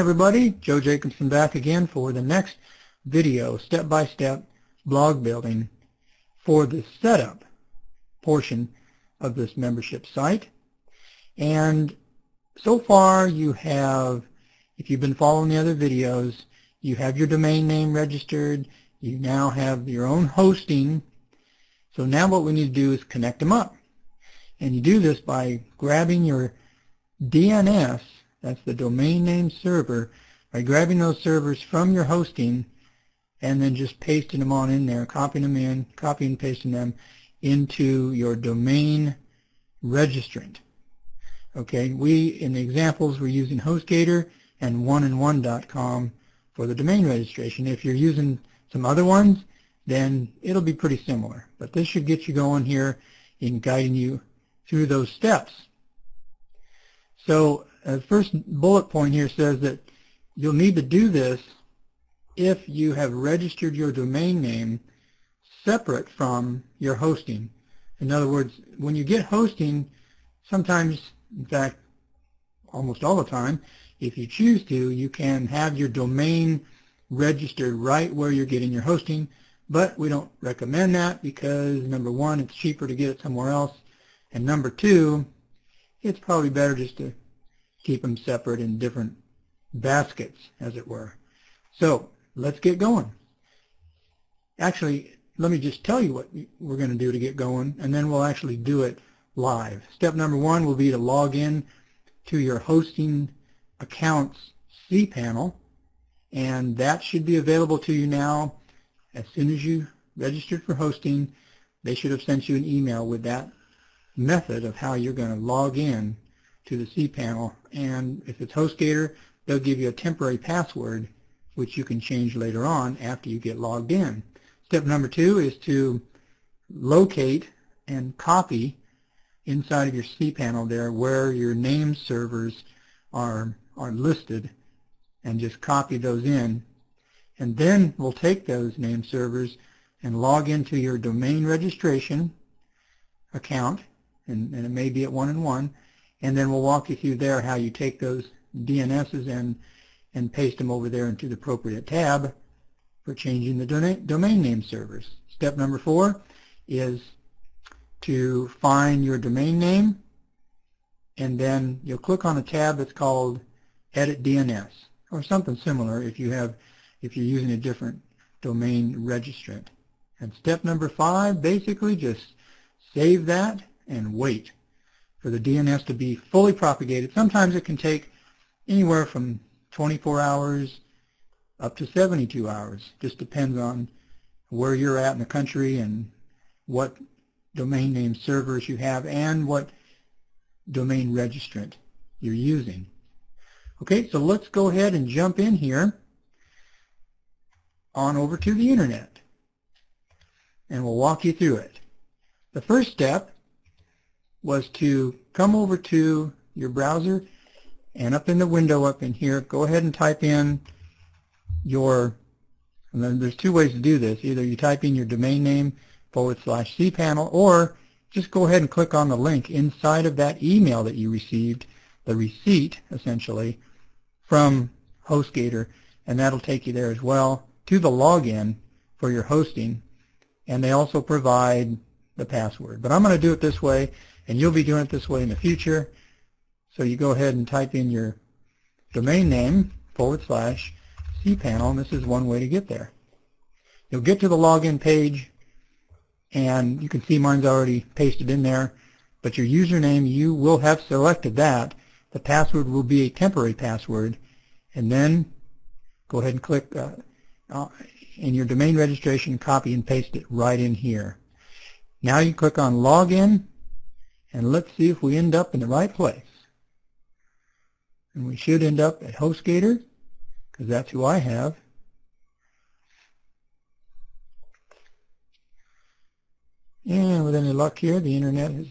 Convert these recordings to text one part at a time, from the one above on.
Everybody, Joe Jacobson back again for the next video, step-by-step blog building for the setup portion of this membership site. And so far you have, if you've been following the other videos, you have your domain name registered, you now have your own hosting. So now what we need to do is connect them up. And you do this by grabbing your DNS, that's the domain name server, by grabbing those servers from your hosting and then just pasting them on in there, copying them in, copying and pasting them into your domain registrant. Okay, in the examples we're using Hostgator and oneandone.com for the domain registration. If you're using some other ones, then it'll be pretty similar. But this should get you going here in guiding you through those steps. So the first bullet point here says that you'll need to do this if you have registered your domain name separate from your hosting. In other words, when you get hosting, sometimes, in fact, almost all the time, if you choose to, you can have your domain registered right where you're getting your hosting, but we don't recommend that because, number one, it's cheaper to get it somewhere else, and number two, it's probably better just to keep them separate in different baskets, as it were. So let's get going. Actually, let me just tell you what we're going to do to get going, and then we'll actually do it live. Step number one will be to log in to your hosting account's cPanel, and that should be available to you now. As soon as you registered for hosting, they should have sent you an email with that method of how you're going to log in to the cPanel. And if it's Hostgator, they'll give you a temporary password which you can change later on after you get logged in. Step number two is to locate and copy inside of your cPanel there where your name servers are listed, and just copy those in. And then we'll take those name servers and log into your domain registration account, and it may be at one, and then we'll walk you through there how you take those DNSs and paste them over there into the appropriate tab for changing the domain name servers. Step number four is to find your domain name, and then you'll click on a tab that's called Edit DNS, or something similar if you're using a different domain registrant. And step number five, basically just save that and wait for the DNS to be fully propagated. Sometimes it can take anywhere from 24 hours up to 72 hours. Just depends on where you're at in the country and what domain name servers you have and what domain registrant you're using. Okay, so let's go ahead and jump in here on over to the internet, and we'll walk you through it. The first step was to come over to your browser, and up in the window up in here, go ahead and type in and then there's two ways to do this. Either you type in your domain name /cPanel, or just go ahead and click on the link inside of that email that you received, the receipt essentially, from Hostgator, and that'll take you there as well to the login for your hosting, and they also provide the password. But I'm going to do it this way, and you'll be doing it this way in the future. So you go ahead and type in your domain name /cPanel, and this is one way to get there. You'll get to the login page, and you can see mine's already pasted in there, but your username, you will have selected that. The password will be a temporary password, and then go ahead and click in your domain registration, copy and paste it right in here. Now you click on Login, and let's see if we end up in the right place. And we should end up at Hostgator, because that's who I have. And with any luck here, the internet is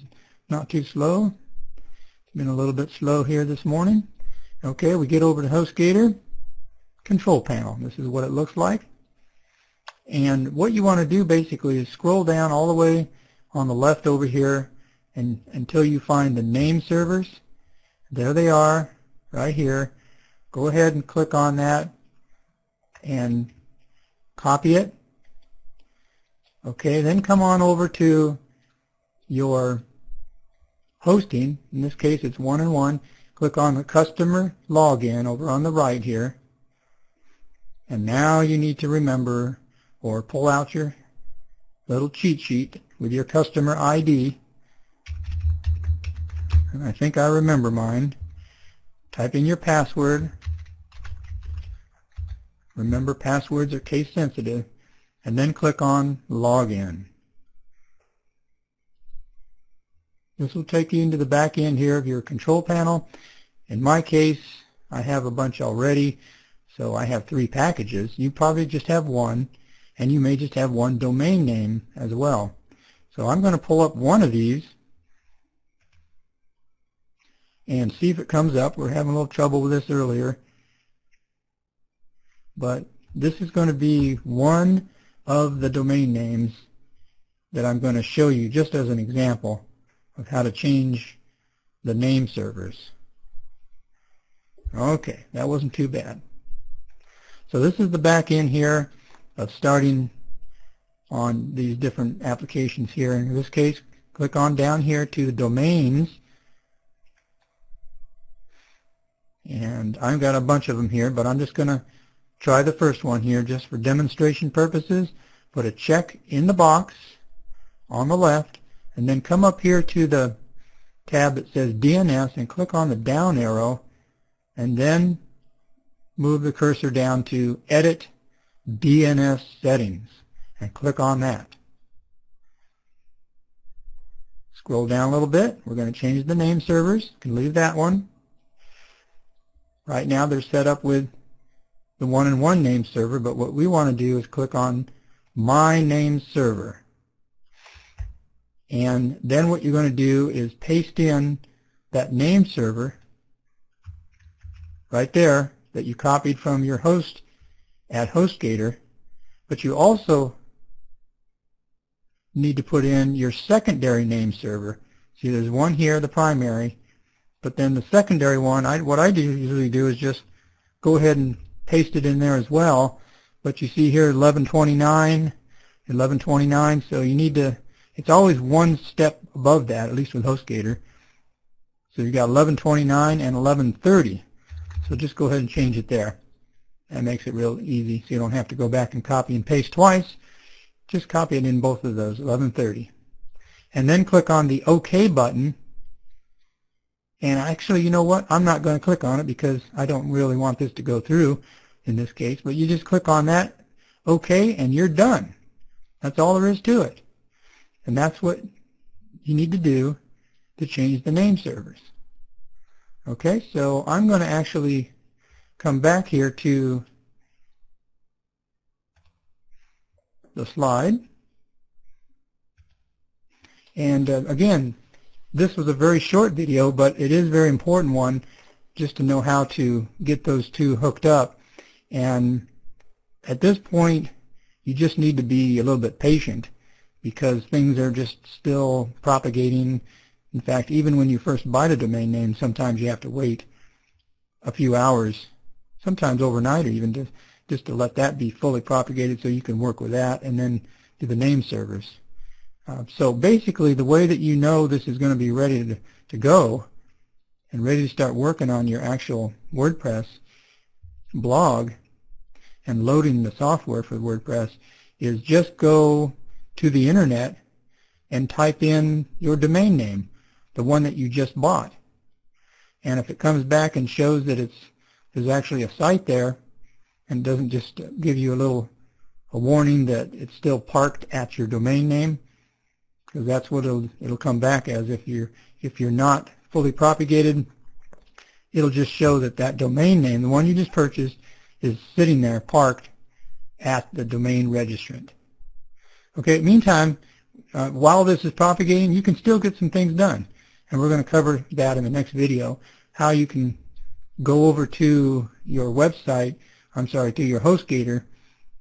not too slow. It's been a little bit slow here this morning. Okay, we get over to Hostgator, control panel. This is what it looks like. And what you want to do basically is scroll down all the way on the left over here and until you find the name servers. There they are, right here. go ahead and click on that and copy it. Okay, then come on over to your hosting. In this case, it's 1&1. Click on the customer login over on the right here. And now you need to remember or pull out your little cheat sheet with your customer ID. And I think I remember mine. Type in your password. Remember, passwords are case sensitive. And then click on Login. This will take you into the back end here of your control panel. In my case, I have a bunch already, so I have 3 packages. You probably just have one, and you may just have one domain name as well. So I'm going to pull up one of these and see if it comes up. We're having a little trouble with this earlier, but this is going to be one of the domain names that I'm going to show you just as an example of how to change the name servers. Okay, that wasn't too bad. So this is the back end here of starting on these different applications here. In this case, click on down here to the domains, and I've got a bunch of them here, but I'm just going to try the first one here just for demonstration purposes. Put a check in the box on the left, and then come up here to the tab that says DNS and click on the down arrow, and then move the cursor down to Edit DNS Settings and click on that. Scroll down a little bit. We're going to change the name servers. You can leave that one. Right now they're set up with the 1&1 name server, but what we want to do is click on My Name Server. And then what you're going to do is paste in that name server right there that you copied from your host at Hostgator, but you also need to put in your secondary name server. See, there's one here, the primary, but then the secondary one, what I usually do is just go ahead and paste it in there as well. But you see here 1129, so you need to, it's always one step above that, at least with Hostgator. So you got 1129 and 1130. So just go ahead and change it there. That makes it real easy, so you don't have to go back and copy and paste twice. Just copy it in both of those, 1130. And then click on the OK button. And actually, you know what? I'm not going to click on it because I don't really want this to go through in this case. But you just click on that, OK, and you're done. That's all there is to it. And that's what you need to do to change the name servers. Okay, so I'm going to actually come back here to the slide. And again, this was a very short video, but it is a very important one just to know how to get those two hooked up. And at this point, you just need to be a little bit patient because things are just still propagating. In fact, even when you first buy the domain name, sometimes you have to wait a few hours, sometimes overnight, or even just to let that be fully propagated so you can work with that and then do the name servers. So basically, the way that you know this is going to be ready to go and ready to start working on your actual WordPress blog and loading the software for WordPress is just go to the internet and type in your domain name, the one that you just bought. And if it comes back and shows that there's actually a site there and doesn't just give you a warning that it's still parked at your domain name, because that's what it'll come back as. If you're not fully propagated, it'll just show that domain name, the one you just purchased, is sitting there parked at the domain registrant. Okay, meantime, while this is propagating, you can still get some things done. And we're going to cover that in the next video, how you can go over to your website, to your Hostgator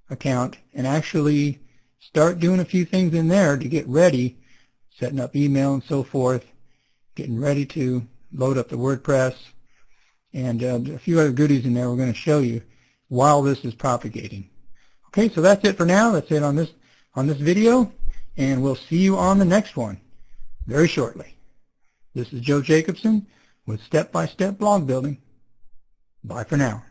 account and actually start doing a few things in there to get ready, setting up email and so forth, getting ready to load up the WordPress, and a few other goodies in there we're going to show you while this is propagating. Okay, so that's it for now. That's it on this video, and we'll see you on the next one very shortly. This is Joe Jacobson with Step-by-Step Blog Building. Bye for now.